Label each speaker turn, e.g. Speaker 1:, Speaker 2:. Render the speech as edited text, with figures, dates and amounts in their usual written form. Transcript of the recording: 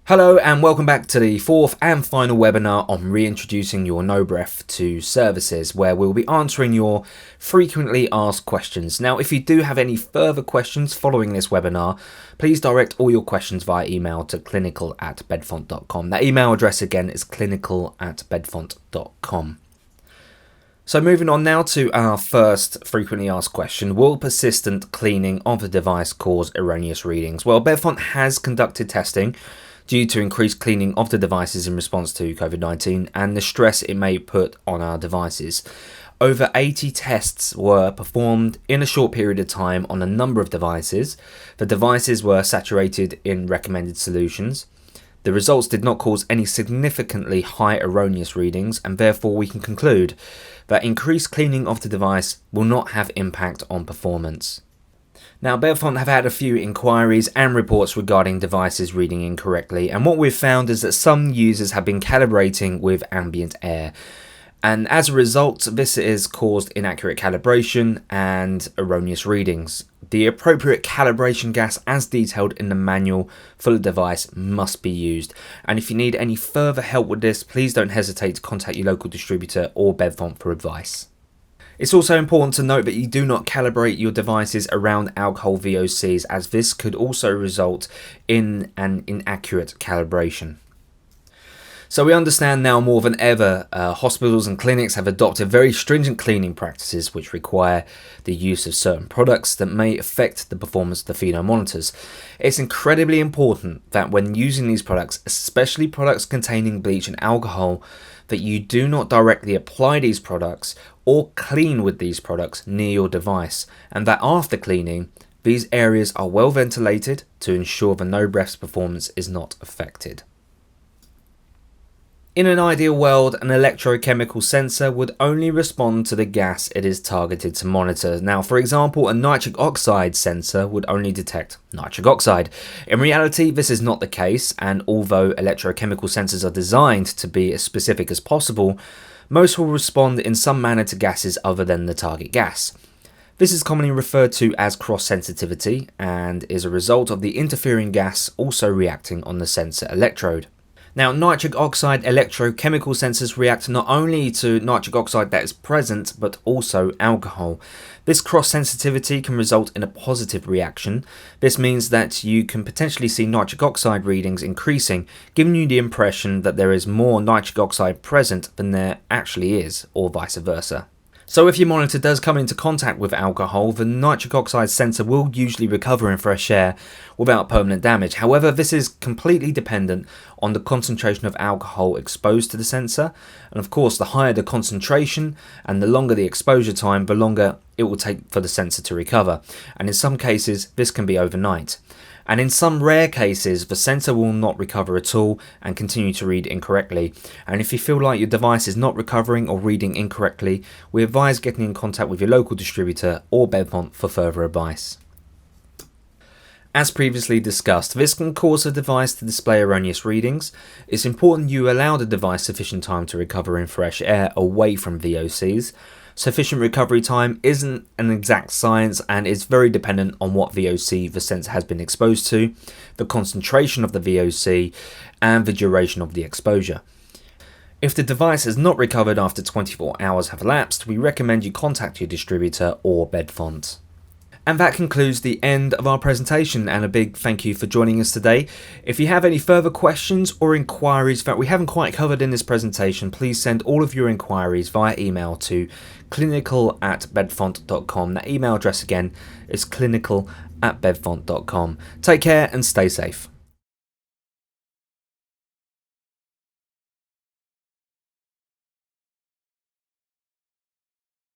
Speaker 1: Hello and welcome back to the fourth and final webinar on reintroducing your NObreath to services, where we'll be answering your frequently asked questions. Now, if you do have any further questions following this webinar, please direct all your questions via email to clinical@bedfont.com. That email address again is clinical@bedfont.com. So moving on now to our first frequently asked question: will persistent cleaning of the device cause erroneous readings? Well, Bedfont has conducted testing due to increased cleaning of the devices in response to COVID-19 and the stress it may put on our devices. Over 80 tests were performed in a short period of time on a number of devices. The devices were saturated in recommended solutions. The results did not cause any significantly high erroneous readings, and therefore we can conclude that increased cleaning of the device will not have impact on performance. Now, Bedfont have had a few inquiries and reports regarding devices reading incorrectly, and what we've found is that some users have been calibrating with ambient air, and as a result this has caused inaccurate calibration and erroneous readings. The appropriate calibration gas as detailed in the manual for the device must be used, and if you need any further help with this, please don't hesitate to contact your local distributor or Bedfont for advice. It's also important to note that you do not calibrate your devices around alcohol VOCs, as this could also result in an inaccurate calibration. So we understand now more than ever, hospitals and clinics have adopted very stringent cleaning practices which require the use of certain products that may affect the performance of the FeNO monitors. It's incredibly important that when using these products, especially products containing bleach and alcohol, that you do not directly apply these products or clean with these products near your device, and that after cleaning, these areas are well ventilated to ensure the NObreath's performance is not affected. In an ideal world, an electrochemical sensor would only respond to the gas it is targeted to monitor. Now, for example, a nitric oxide sensor would only detect nitric oxide. In reality, this is not the case, and although electrochemical sensors are designed to be as specific as possible, most will respond in some manner to gases other than the target gas. This is commonly referred to as cross-sensitivity and is a result of the interfering gas also reacting on the sensor electrode. Now, nitric oxide electrochemical sensors react not only to nitric oxide that is present, but also alcohol. This cross-sensitivity can result in a positive reaction. This means that you can potentially see nitric oxide readings increasing, giving you the impression that there is more nitric oxide present than there actually is, or vice versa. So if your monitor does come into contact with alcohol, the nitric oxide sensor will usually recover in fresh air without permanent damage. However, this is completely dependent on the concentration of alcohol exposed to the sensor, and of course the higher the concentration and the longer the exposure time, the longer it will take for the sensor to recover, and in some cases this can be overnight. And in some rare cases, the sensor will not recover at all and continue to read incorrectly. And if you feel like your device is not recovering or reading incorrectly, we advise getting in contact with your local distributor or Bedfont for further advice. As previously discussed, this can cause the device to display erroneous readings. It's important you allow the device sufficient time to recover in fresh air away from VOCs. Sufficient recovery time isn't an exact science and is very dependent on what VOC the sensor has been exposed to, the concentration of the VOC, and the duration of the exposure. If the device has not recovered after 24 hours have elapsed, we recommend you contact your distributor or Bedfont. And that concludes the end of our presentation, and a big thank you for joining us today. If you have any further questions or inquiries that we haven't quite covered in this presentation, please send all of your inquiries via email to clinical@bedfont.com. That email address again is clinical@bedfont.com. Take care and stay safe.